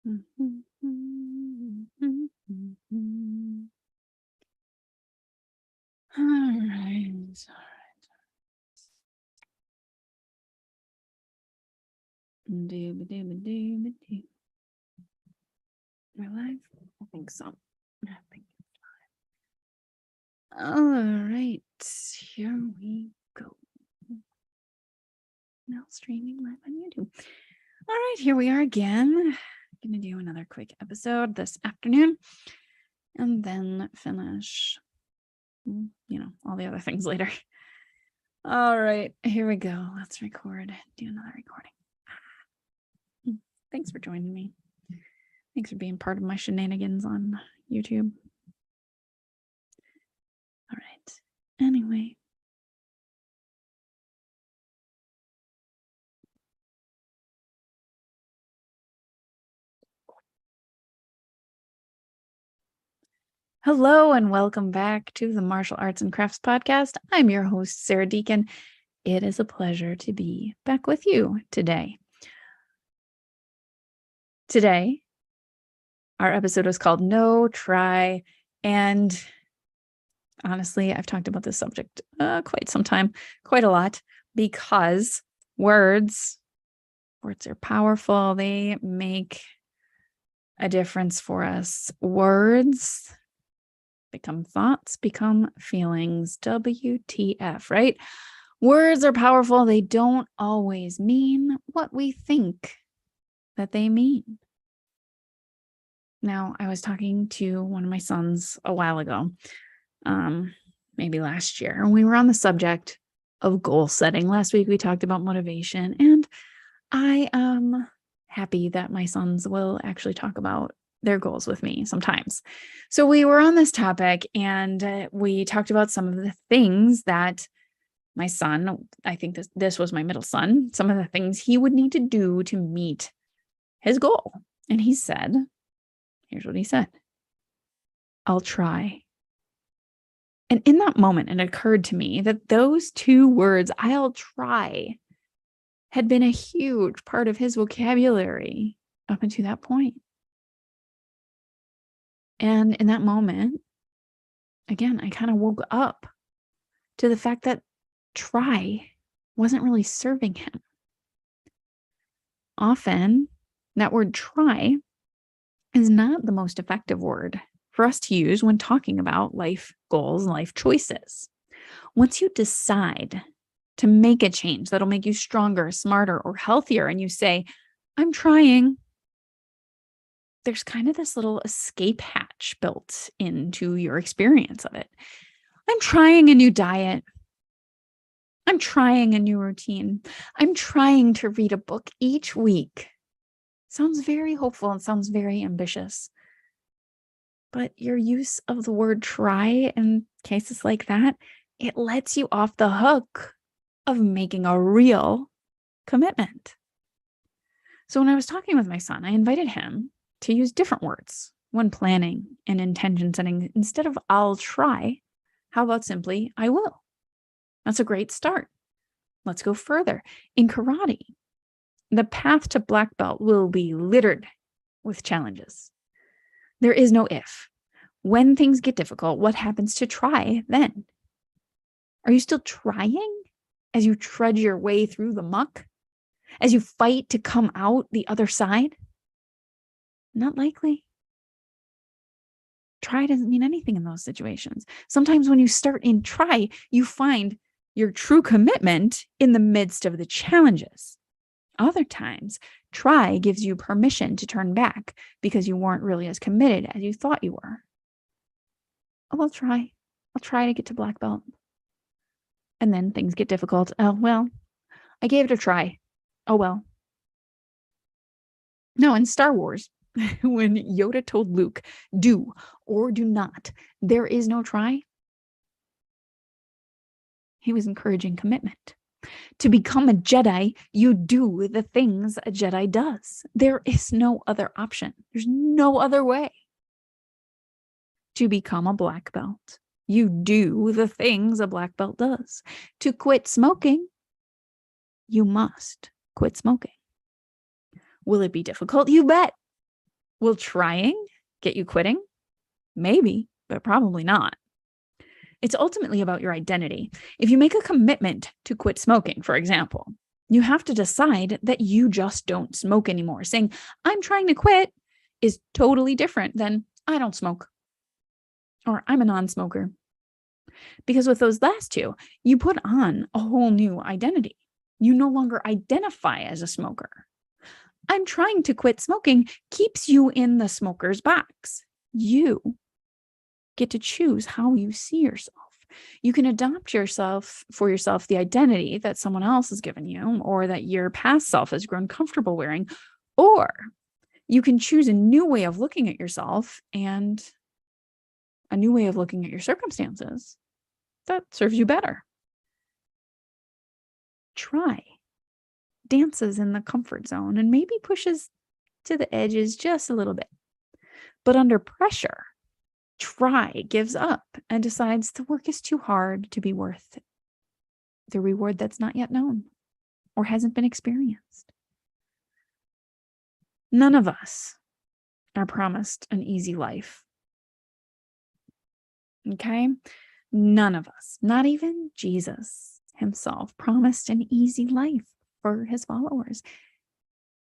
All right. We're live? I think so. I think. All right. Here we go. Now streaming live on YouTube. All right, here we are again. I'm going to do another quick episode this afternoon and then finish, all the other things later. All right, here we go. Let's record. Do another recording. Thanks for joining me. Thanks for being part of my shenanigans on YouTube. All right. Anyway. Hello and welcome back to the Martial Arts and Crafts Podcast. I'm your host, Sarah Deacon. It is a pleasure to be back with you today. Today, our episode was called No Try, and honestly, I've talked about this subject quite some time, quite a lot, because words are powerful. They make a difference for us. Words become thoughts, become feelings. WTF, right? Words are powerful. They don't always mean what we think that they mean. Now, I was talking to one of my sons a while ago, maybe last year, and we were on the subject of goal setting. Last week, we talked about motivation, and I am happy that my sons will actually talk about their goals with me sometimes. So we were on this topic, and we talked about some of the things that my son, I think this was my middle son, some of the things he would need to do to meet his goal. And he said, here's what he said: I'll try. And in that moment, it occurred to me that those two words, I'll try, had been a huge part of his vocabulary up until that point. And in that moment, again, I kind of woke up to the fact that try wasn't really serving him. Often, that word try is not the most effective word for us to use when talking about life goals and life choices. Once you decide to make a change that'll make you stronger, smarter, or healthier, and you say, I'm trying, there's kind of this little escape hatch built into your experience of it. I'm trying a new diet. I'm trying a new routine. I'm trying to read a book each week. Sounds very hopeful and sounds very ambitious. But your use of the word try in cases like that, it lets you off the hook of making a real commitment. So when I was talking with my son, I invited him to use different words when planning and intention setting. Instead of I'll try, how about simply I will? That's a great start. Let's go further. In karate, the path to black belt will be littered with challenges. There is no if. When things get difficult, what happens to try then? Are you still trying as you trudge your way through the muck? As you fight to come out the other side? Not likely. Try doesn't mean anything in those situations. Sometimes when you start in try, you find your true commitment in the midst of the challenges. Other times, try gives you permission to turn back because you weren't really as committed as you thought you were. Oh, I'll try. I'll try to get to black belt. And then things get difficult. Oh, well, I gave it a try. Oh, well. Now, in Star Wars, when Yoda told Luke, do or do not, there is no try, he was encouraging commitment. To become a Jedi, you do the things a Jedi does. There is no other option. There's no other way. To become a black belt, you do the things a black belt does. To quit smoking, you must quit smoking. Will it be difficult? You bet. Will trying get you quitting? Maybe, but probably not. It's ultimately about your identity. If you make a commitment to quit smoking, for example, you have to decide that you just don't smoke anymore. Saying, I'm trying to quit is totally different than I don't smoke or I'm a non-smoker. Because with those last two, you put on a whole new identity. You no longer identify as a smoker. I'm trying to quit smoking keeps you in the smoker's box. You get to choose how you see yourself. You can adopt for yourself the identity that someone else has given you or that your past self has grown comfortable wearing, or you can choose a new way of looking at yourself and a new way of looking at your circumstances that serves you better. Try dances in the comfort zone and maybe pushes to the edges just a little bit. But under pressure, try gives up and decides the work is too hard to be worth the reward that's not yet known or hasn't been experienced. None of us are promised an easy life. Okay? None of us, not even Jesus himself, promised an easy life for his followers.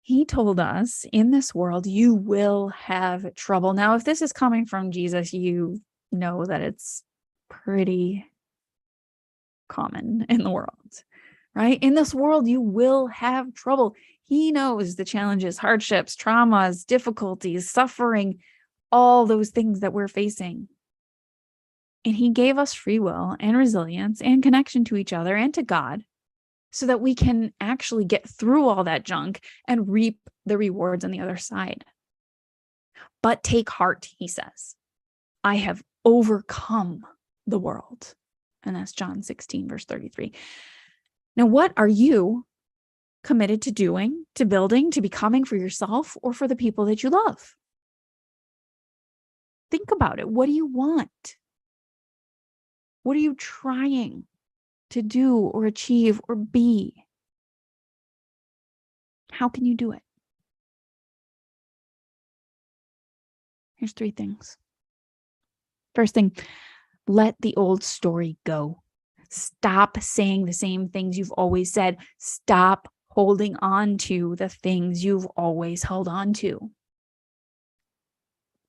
He told us in this world, you will have trouble. Now, if this is coming from Jesus, you know that it's pretty common in the world, right? In this world, you will have trouble. He knows the challenges, hardships, traumas, difficulties, suffering, all those things that we're facing. And he gave us free will and resilience and connection to each other and to God so that we can actually get through all that junk and reap the rewards on the other side. But take heart, he says. I have overcome the world. And that's John 16, verse 33. Now, what are you committed to doing, to building, to becoming for yourself or for the people that you love? Think about it. What do you want? What are you trying to do or achieve or be? How can you do it? Here's 3 things. First thing, let the old story go. Stop saying the same things you've always said. Stop holding on to the things you've always held on to.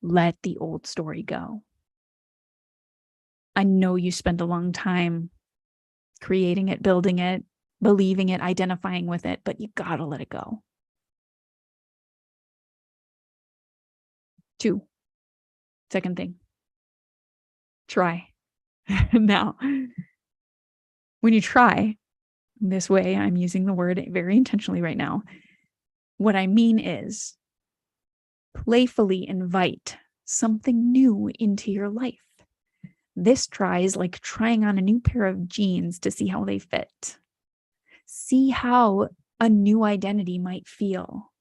Let the old story go. I know you spent a long time creating it, building it, believing it, identifying with it, but you gotta let it go. 2, second thing, try. Now, when you try this way, I'm using the word very intentionally right now. What I mean is playfully invite something new into your life. This try is like trying on a new pair of jeans to see how they fit. See how a new identity might feel.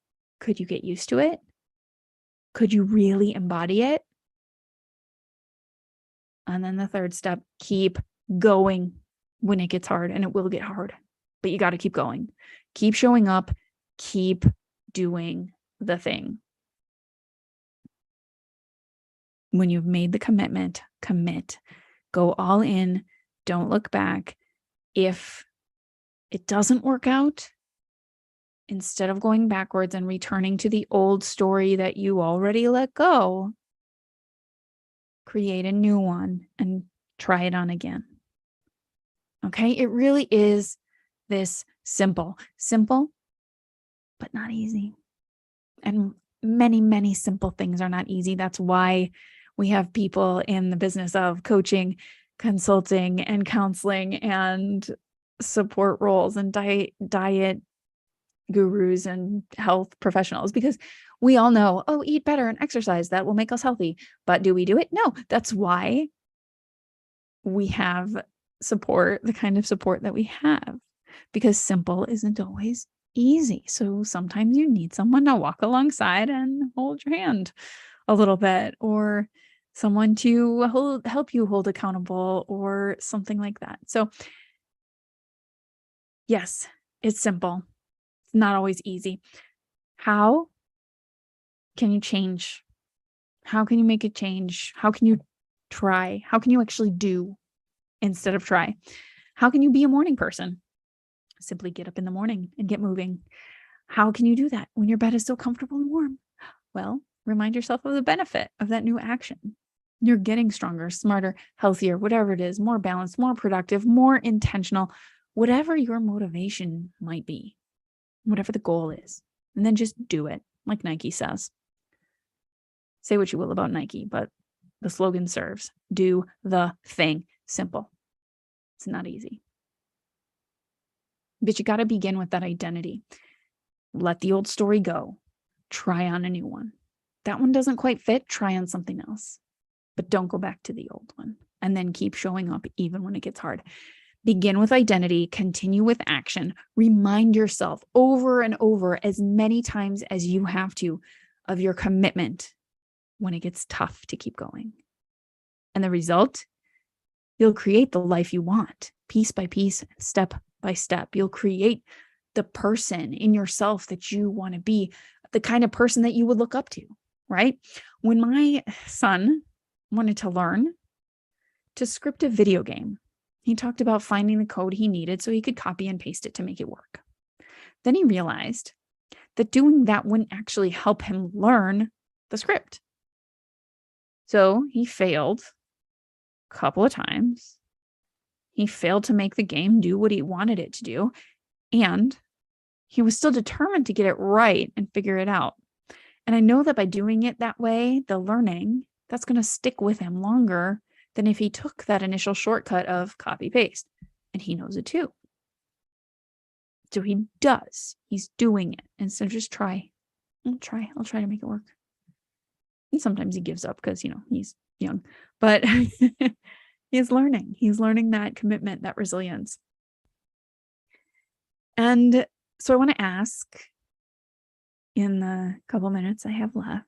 Could you get used to it? Could you really embody it? And then the third step, keep going when it gets hard, and it will get hard, but you got to keep going. Keep showing up, keep doing the thing. When you've made the commitment, commit. Go all in. Don't look back. If it doesn't work out, instead of going backwards and returning to the old story that you already let go, create a new one and try it on again. Okay? It really is this simple, but not easy. And many, many simple things are not easy. That's why we have people in the business of coaching, consulting, and counseling and support roles and diet gurus and health professionals, because we all know, oh, eat better and exercise, that will make us healthy. But do we do it? No. That's why we have support, the kind of support that we have, because simple isn't always easy. So sometimes you need someone to walk alongside and hold your hand a little bit, or someone to help you hold accountable or something like that. So yes, it's simple. It's not always easy. How? can you change? How can you make a change? How can you try? How can you actually do instead of try? How can you be a morning person? Simply get up in the morning and get moving. How can you do that when your bed is so comfortable and warm? Well, remind yourself of the benefit of that new action. You're getting stronger, smarter, healthier, whatever it is, more balanced, more productive, more intentional, whatever your motivation might be, whatever the goal is. And then just do it, like Nike says. Say what you will about Nike, but the slogan serves. Do the thing. Simple. It's not easy. But you got to begin with that identity. Let the old story go. Try on a new one. That one doesn't quite fit. Try on something else. But don't go back to the old one. And then keep showing up even when it gets hard. Begin with identity. Continue with action. Remind yourself over and over as many times as you have to of your commitment when it gets tough to keep going. And the result, you'll create the life you want, piece by piece, step by step. You'll create the person in yourself that you want to be, the kind of person that you would look up to, right? When my son wanted to learn to script a video game, he talked about finding the code he needed so he could copy and paste it to make it work. Then he realized that doing that wouldn't actually help him learn the script. So he failed a couple of times. He failed to make the game do what he wanted it to do. And he was still determined to get it right and figure it out. And I know that by doing it that way, the learning, that's going to stick with him longer than if he took that initial shortcut of copy paste. And he knows it too. So he does. He's doing it instead of just try. I'll try to make it work. And sometimes he gives up because, he's young. But he's learning. He's learning that commitment, that resilience. And so I want to ask, in the couple minutes I have left,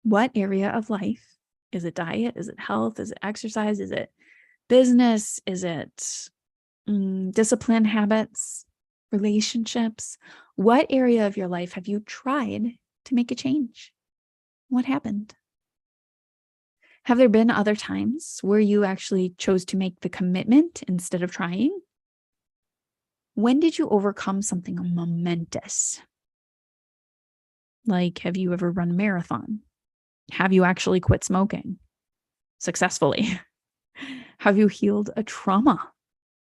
what area of life, is it diet? Is it health? Is it exercise? Is it business? Is it discipline, habits, relationships? What area of your life have you tried to make a change? What happened? Have there been other times where you actually chose to make the commitment instead of trying? When did you overcome something momentous? Like, have you ever run a marathon? Have you actually quit smoking successfully? Have you healed a trauma?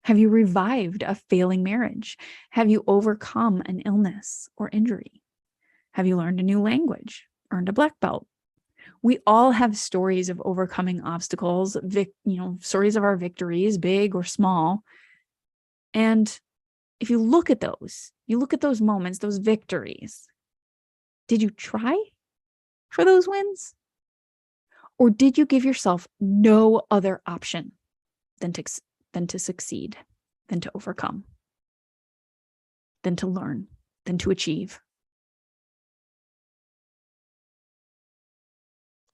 Have you revived a failing marriage? Have you overcome an illness or injury? Have you learned a new language, earned a black belt? We all have stories of overcoming obstacles, stories of our victories, big or small. And if you look at those moments, those victories, did you try for those wins? Or did you give yourself no other option than to succeed, than to overcome, than to learn, than to achieve?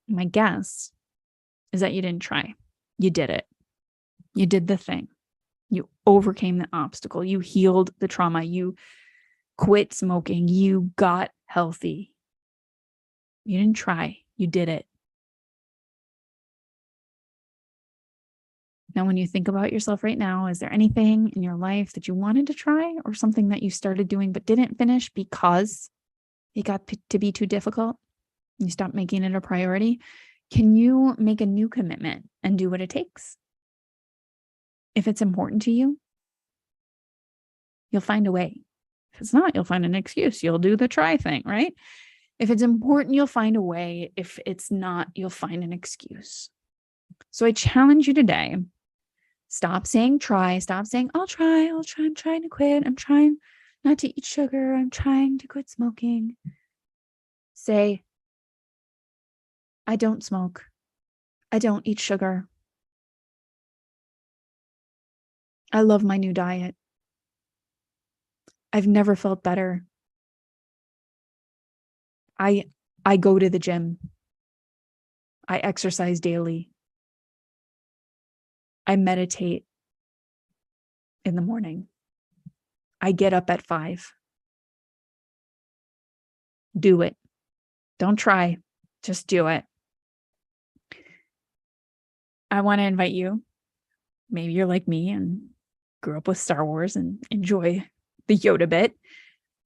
My guess is that you didn't try. You did it. You did the thing. You overcame the obstacle. You healed the trauma. You quit smoking. You got healthy. You didn't try. You did it. Now, when you think about yourself right now, is there anything in your life that you wanted to try, or something that you started doing but didn't finish because it got to be too difficult? You stopped making it a priority. Can you make a new commitment and do what it takes? If it's important to you, you'll find a way. If it's not, you'll find an excuse. You'll do the try thing, right? If it's important, you'll find a way. If it's not, you'll find an excuse. So I challenge you today. Stop saying try. Stop saying, I'll try. I'm trying to quit. I'm trying not to eat sugar. I'm trying to quit smoking. Say, I don't smoke. I don't eat sugar. I love my new diet. I've never felt better. I go to the gym. I exercise daily. I meditate in the morning. I get up at 5. Do it. Don't try. Just do it. I want to invite you. Maybe you're like me and grew up with Star Wars and enjoy the Yoda bit.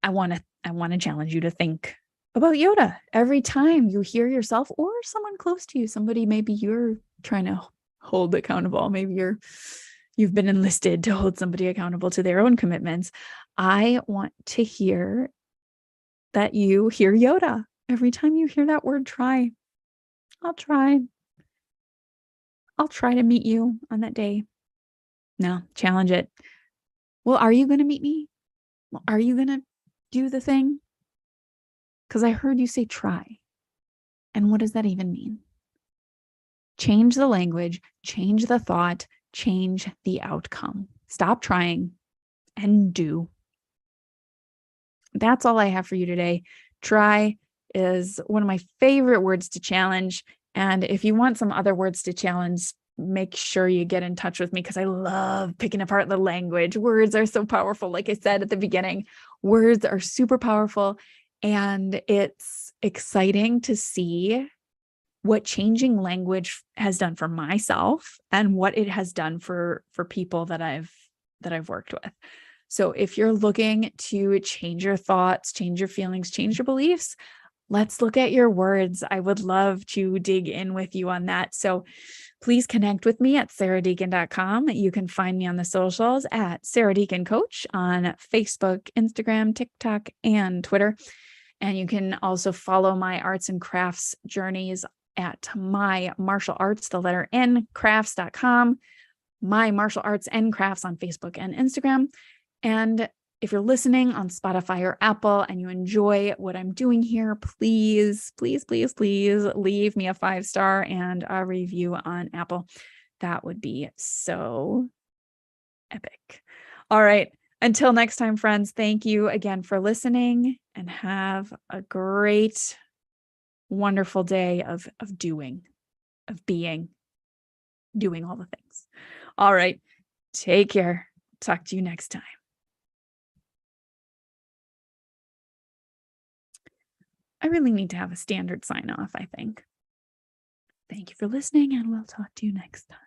I want to challenge you to think about Yoda every time you hear yourself or someone close to you, somebody maybe you're trying to hold accountable. Maybe you've been enlisted to hold somebody accountable to their own commitments. I want to hear that you hear Yoda every time you hear that word try. I'll try. I'll try to meet you on that day. No, challenge it. Well, are you going to meet me? Well, are you going to do the thing? Because I heard you say try. And what does that even mean? Change the language, change the thought, change the outcome. Stop trying and do. That's all I have for you today. Try is one of my favorite words to challenge. And if you want some other words to challenge, make sure you get in touch with me because I love picking apart the language. Words are so powerful. Like I said at the beginning, words are super powerful. And it's exciting to see what changing language has done for myself and what it has done for people that I've worked with. So if you're looking to change your thoughts, change your feelings, change your beliefs, let's look at your words. I would love to dig in with you on that. So please connect with me at sarahdeacon.com. You can find me on the socials at Sarah Deacon Coach on Facebook, Instagram, TikTok, and Twitter. And you can also follow my arts and crafts journeys at My Martial Arts, the letter N, crafts.com, My Martial Arts and Crafts on Facebook and Instagram. And if you're listening on Spotify or Apple and you enjoy what I'm doing here, please, please, please, please leave me a 5-star and a review on Apple. That would be so epic. All right. Until next time, friends, thank you again for listening and have a great, wonderful day of doing, of being, doing all the things. All right. Take care. Talk to you next time. I really need to have a standard sign off, I think. Thank you for listening, and we'll talk to you next time.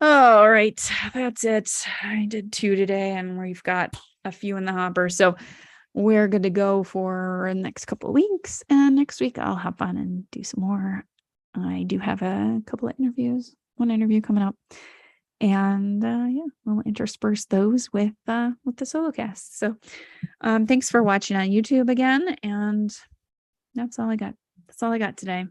All right, that's it. I did 2 today, and we've got a few in the hopper. So we're good to go for the next couple of weeks. And next week, I'll hop on and do some more. I do have a couple of interviews, one interview coming up. And we'll intersperse those with the solo cast. So thanks for watching on YouTube again. And that's all I got. That's all I got today.